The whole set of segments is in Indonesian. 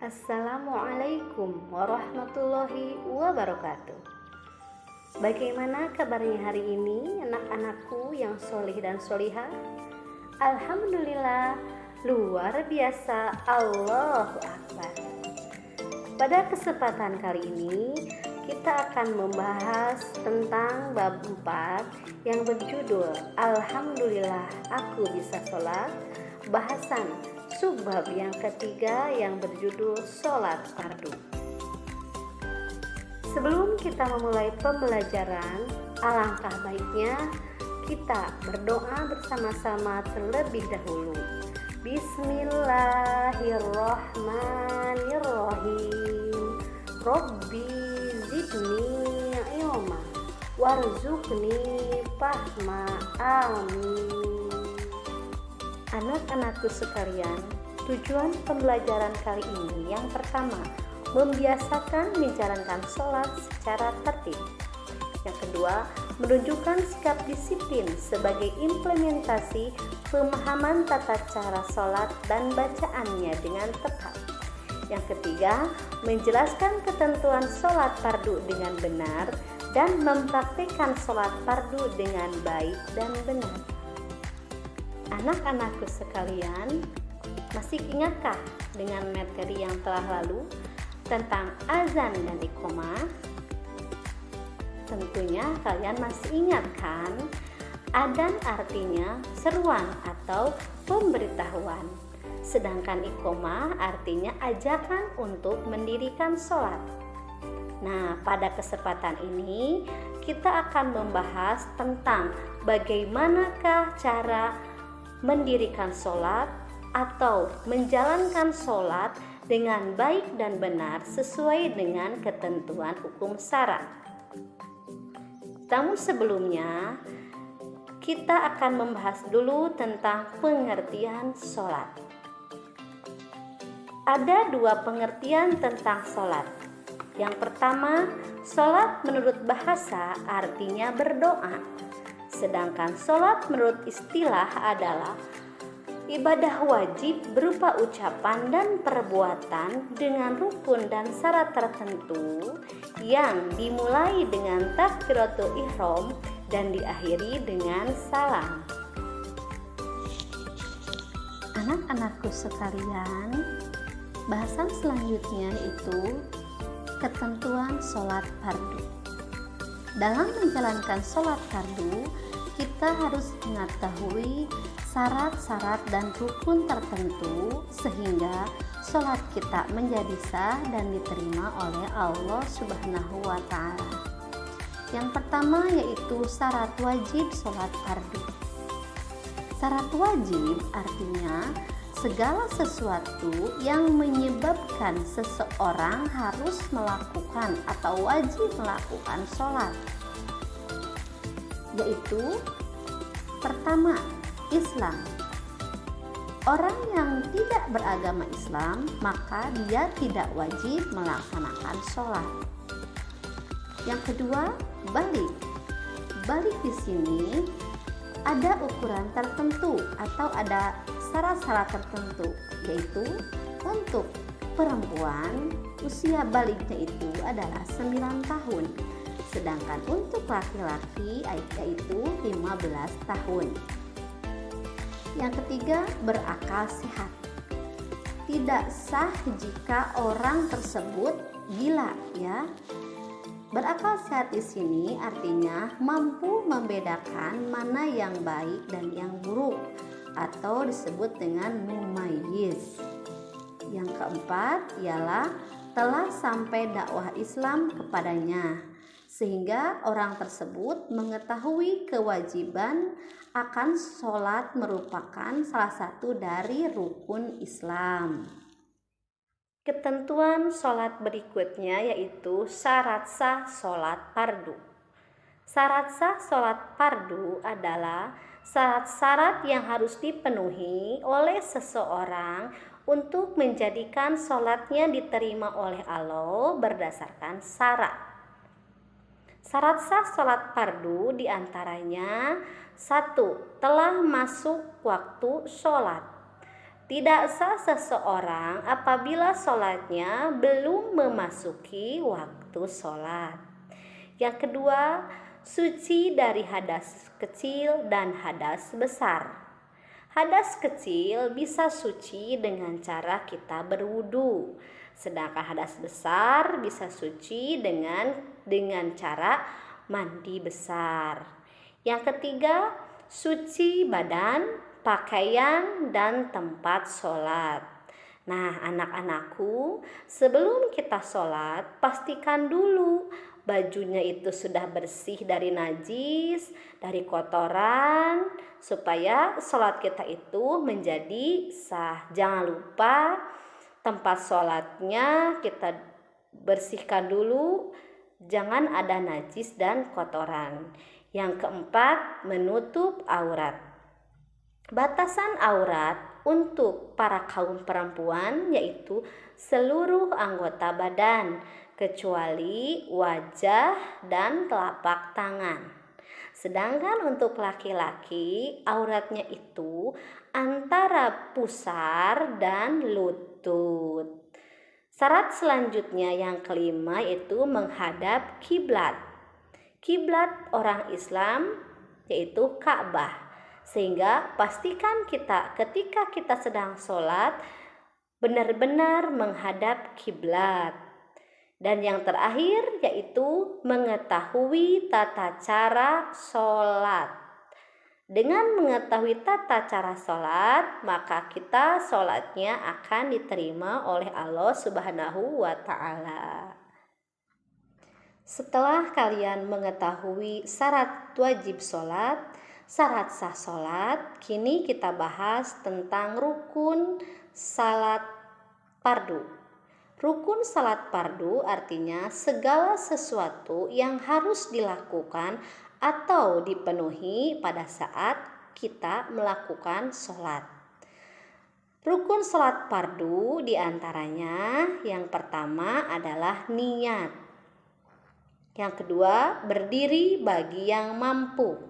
Assalamualaikum warahmatullahi wabarakatuh. Bagaimana kabarnya hari ini anak-anakku yang solih dan solihah? Alhamdulillah, luar biasa, Allahu Akbar. Pada kesempatan kali ini kita akan membahas tentang bab 4 yang berjudul Alhamdulillah aku bisa sholat, bahasan subbab yang ketiga yang berjudul sholat fardu. Sebelum kita memulai pembelajaran, alangkah baiknya kita berdoa bersama-sama terlebih dahulu. Bismillahirrahmanirrahim. Rabbi zidni ilma warzuqni fahma. Amin. Anak-anakku sekalian, tujuan pembelajaran kali ini yang pertama, membiasakan menjalankan sholat secara tertib. Yang kedua, menunjukkan sikap disiplin sebagai implementasi pemahaman tata cara sholat dan bacaannya dengan tepat. Yang ketiga, menjelaskan ketentuan sholat fardu dengan benar dan mempraktikkan sholat fardu dengan baik dan benar. Anak-anakku sekalian, masih ingatkah dengan materi yang telah lalu tentang azan dan iqamah? Tentunya kalian masih ingat kan? Adzan artinya seruan atau pemberitahuan, sedangkan iqamah artinya ajakan untuk mendirikan sholat. Nah, pada kesempatan ini kita akan membahas tentang bagaimanakah cara mendirikan sholat atau menjalankan sholat dengan baik dan benar sesuai dengan ketentuan hukum syara. Namun sebelumnya kita akan membahas dulu tentang pengertian sholat. Ada dua pengertian tentang sholat. Yang pertama, sholat menurut bahasa artinya berdoa. Sedangkan sholat menurut istilah adalah ibadah wajib berupa ucapan dan perbuatan dengan rukun dan syarat tertentu yang dimulai dengan takbiratul ihram dan diakhiri dengan salam. Anak-anakku sekalian, bahasan selanjutnya itu ketentuan sholat fardu. Dalam menjalankan sholat fardu, kita harus mengetahui syarat-syarat dan rukun tertentu sehingga sholat kita menjadi sah dan diterima oleh Allah Subhanahu wa Ta'ala. Yang pertama yaitu syarat wajib sholat fardu. Syarat wajib artinya segala sesuatu yang menyebabkan seseorang harus melakukan atau wajib melakukan sholat, yaitu pertama, Islam. Orang yang tidak beragama Islam maka dia tidak wajib melaksanakan sholat. Yang kedua, balik. Balik di sini ada ukuran tertentu atau ada syarat-syarat tertentu, yaitu untuk perempuan usia baliknya itu adalah 9 tahun, sedangkan untuk laki-laki yaitu 15 tahun. Yang ketiga, berakal sehat. Tidak sah jika orang tersebut gila, ya. Berakal sehat di sini artinya mampu membedakan mana yang baik dan yang buruk atau disebut dengan mumayyiz. Yang keempat ialah telah sampai dakwah Islam kepadanya sehingga orang tersebut mengetahui kewajiban akan sholat merupakan salah satu dari rukun Islam. Ketentuan sholat berikutnya yaitu syarat sah sholat fardu. Syarat sah sholat fardu adalah syarat-syarat yang harus dipenuhi oleh seseorang untuk menjadikan sholatnya diterima oleh Allah berdasarkan syarat. Syarat sah sholat fardu diantaranya 1. Telah masuk waktu sholat. Tidak sah seseorang apabila sholatnya belum memasuki waktu sholat. Yang kedua, suci dari hadas kecil dan hadas besar. Hadas kecil bisa suci dengan cara kita berwudu, sedangkan hadas besar bisa suci dengan cara mandi besar. Yang ketiga, suci badan, pakaian, dan tempat sholat. Nah, anak-anakku, sebelum kita sholat, pastikan dulu bajunya itu sudah bersih dari najis, dari kotoran, supaya sholat kita itu menjadi sah. Jangan lupa tempat sholatnya kita bersihkan dulu, jangan ada najis dan kotoran. Yang keempat, menutup aurat. Batasan aurat untuk para kaum perempuan yaitu seluruh anggota badan kecuali wajah dan telapak tangan. Sedangkan untuk laki-laki auratnya itu antara pusar dan lutut. Syarat selanjutnya yang kelima yaitu menghadap kiblat. Kiblat orang Islam yaitu Ka'bah. Sehingga pastikan kita ketika kita sedang sholat benar-benar menghadap kiblat. Dan yang terakhir yaitu mengetahui tata cara sholat. Dengan mengetahui tata cara sholat, maka kita sholatnya akan diterima oleh Allah Subhanahu wa Ta'ala. Setelah kalian mengetahui syarat wajib sholat, syarat sah sholat, kini kita bahas tentang rukun salat fardu. Rukun salat fardu artinya segala sesuatu yang harus dilakukan atau dipenuhi pada saat kita melakukan sholat. Rukun salat fardu diantaranya yang pertama adalah niat. Yang kedua, berdiri bagi yang mampu.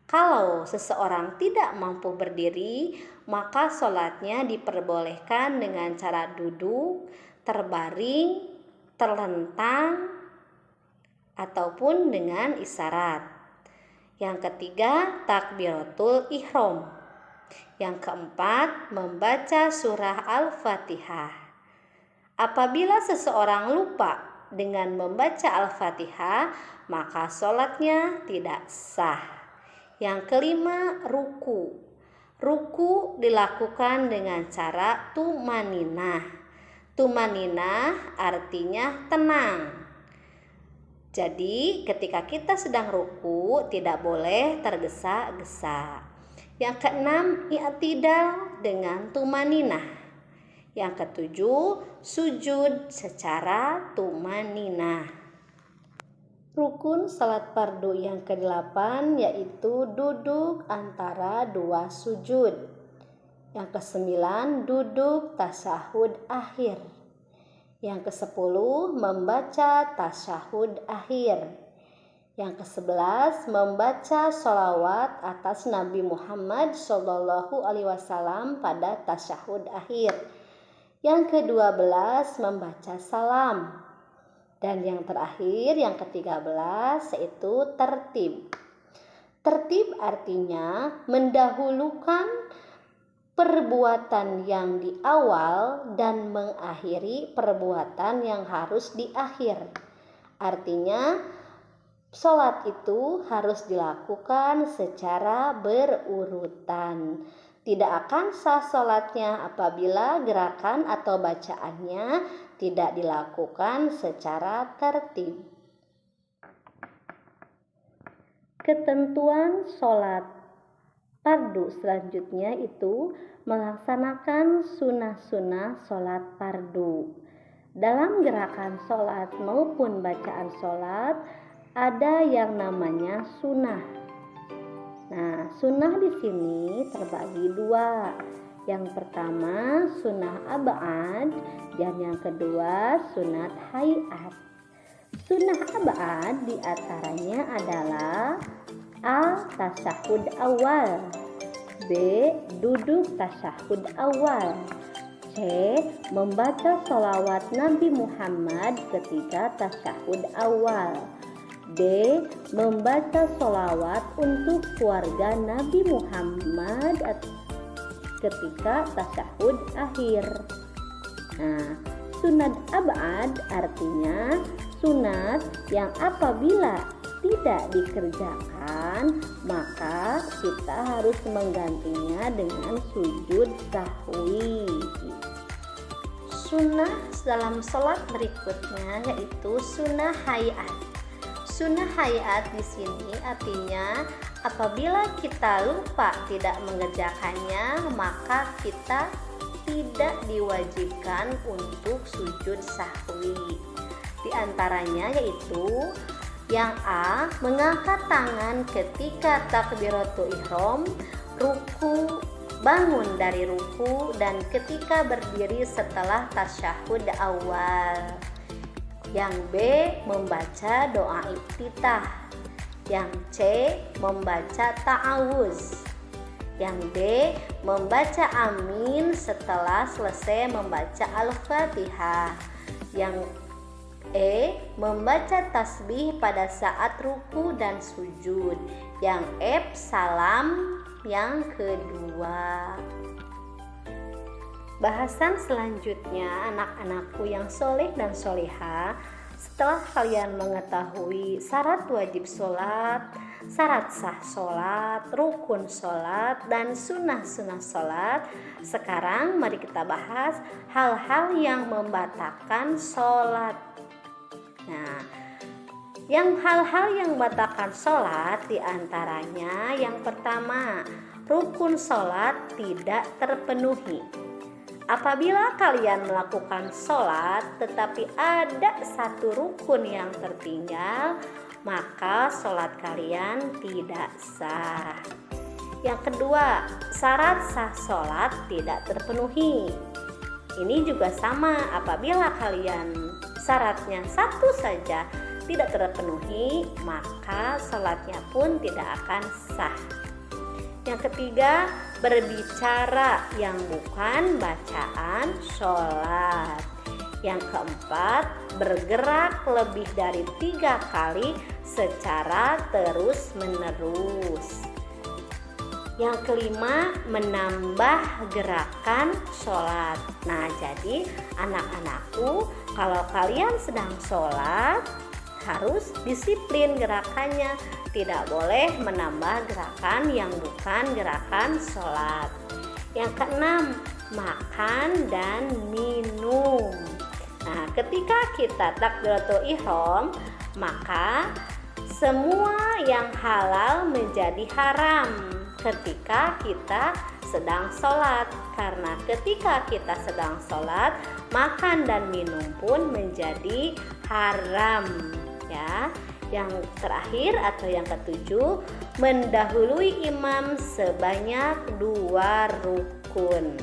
Kalau seseorang tidak mampu berdiri, maka sholatnya diperbolehkan dengan cara duduk, terbaring, terlentang, ataupun dengan isyarat. Yang ketiga, takbiratul ihram. Yang keempat, membaca surah Al-Fatihah. Apabila seseorang lupa dengan membaca Al-Fatihah, maka sholatnya tidak sah. Yang kelima, ruku. Ruku dilakukan dengan cara tumaninah. Tumaninah artinya tenang. Jadi ketika kita sedang ruku tidak boleh tergesa-gesa. Yang keenam, i'tidal dengan tumaninah. Yang ketujuh, sujud secara tumaninah. Rukun salat fardu yang ke-8 yaitu duduk antara dua sujud. Yang ke-9, duduk tasyahud akhir. Yang ke-10, membaca tasyahud akhir. Yang ke-11, membaca sholawat atas Nabi Muhammad SAW pada tasyahud akhir. Yang ke-12, membaca salam. Dan yang terakhir, yang ke-13 yaitu tertib. Tertib artinya mendahulukan perbuatan yang di awal dan mengakhiri perbuatan yang harus di akhir. Artinya sholat itu harus dilakukan secara berurutan. Tidak akan sah sholatnya apabila gerakan atau bacaannya tidak dilakukan secara tertib. Ketentuan sholat fardu selanjutnya itu melaksanakan sunnah-sunnah sholat fardu. Dalam gerakan sholat maupun bacaan sholat ada yang namanya sunnah. Nah, sunnah di sini terbagi dua. Yang pertama sunnah abad dan yang kedua sunat hayat. Sunnah abad diantaranya adalah al-tasyahud awal. B. Duduk tasyahud awal. C. Membaca sholawat Nabi Muhammad ketika tasyahud awal. D. Membaca sholawat untuk keluarga Nabi Muhammad ketika tasyahud akhir. Nah, sunat ab'ad artinya sunat yang apabila tidak dikerjakan maka kita harus menggantinya dengan sujud sahwi. Sunnah dalam sholat berikutnya yaitu sunnah hayat. Sunnah hayat di sini artinya apabila kita lupa tidak mengerjakannya maka kita tidak diwajibkan untuk sujud sahwi. Di antaranya yaitu yang A. Mengangkat tangan ketika takbiratul ihram, ruku, bangun dari ruku, dan ketika berdiri setelah tasyahud awal. Yang B. Membaca doa iftitah. Yang C. Membaca ta'awuz. Yang D. Membaca amin setelah selesai membaca al-fatihah. Yang E. Membaca tasbih pada saat ruku dan sujud. Yang F. Salam yang kedua. Bahasan selanjutnya, anak-anakku yang soleh dan soleha, setelah kalian mengetahui syarat wajib sholat, syarat sah sholat, rukun sholat, dan sunnah-sunnah sholat, sekarang mari kita bahas hal-hal yang membatalkan sholat. Nah, hal-hal yang membatalkan sholat diantaranya yang pertama, rukun sholat tidak terpenuhi. Apabila kalian melakukan sholat tetapi ada satu rukun yang tertinggal, maka sholat kalian tidak sah. Yang kedua, syarat sah sholat tidak terpenuhi. Ini juga sama, apabila kalian syaratnya satu saja tidak terpenuhi, maka sholatnya pun tidak akan sah. Yang ketiga, berbicara yang bukan bacaan sholat. Yang keempat, bergerak lebih dari 3 kali secara terus-menerus. Yang kelima, menambah gerakan sholat. Nah, jadi anak-anakku, kalau kalian sedang sholat, harus disiplin gerakannya. Tidak boleh menambah gerakan yang bukan gerakan sholat. Yang keenam, makan dan minum. Nah, ketika kita takbiratul ihram, maka semua yang halal menjadi haram ketika kita sedang sholat. Karena ketika kita sedang sholat, makan dan minum pun menjadi haram, ya. Yang terakhir atau yang ketujuh, mendahului imam sebanyak 2 rukun.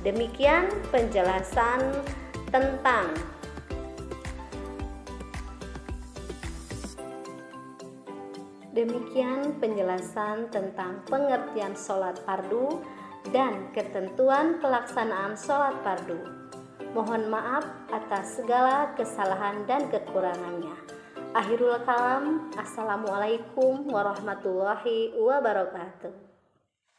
Demikian penjelasan tentang pengertian sholat fardu dan ketentuan pelaksanaan sholat fardu. Mohon maaf atas segala kesalahan dan kekurangannya. Akhirul kalam, assalamualaikum warahmatullahi wabarakatuh.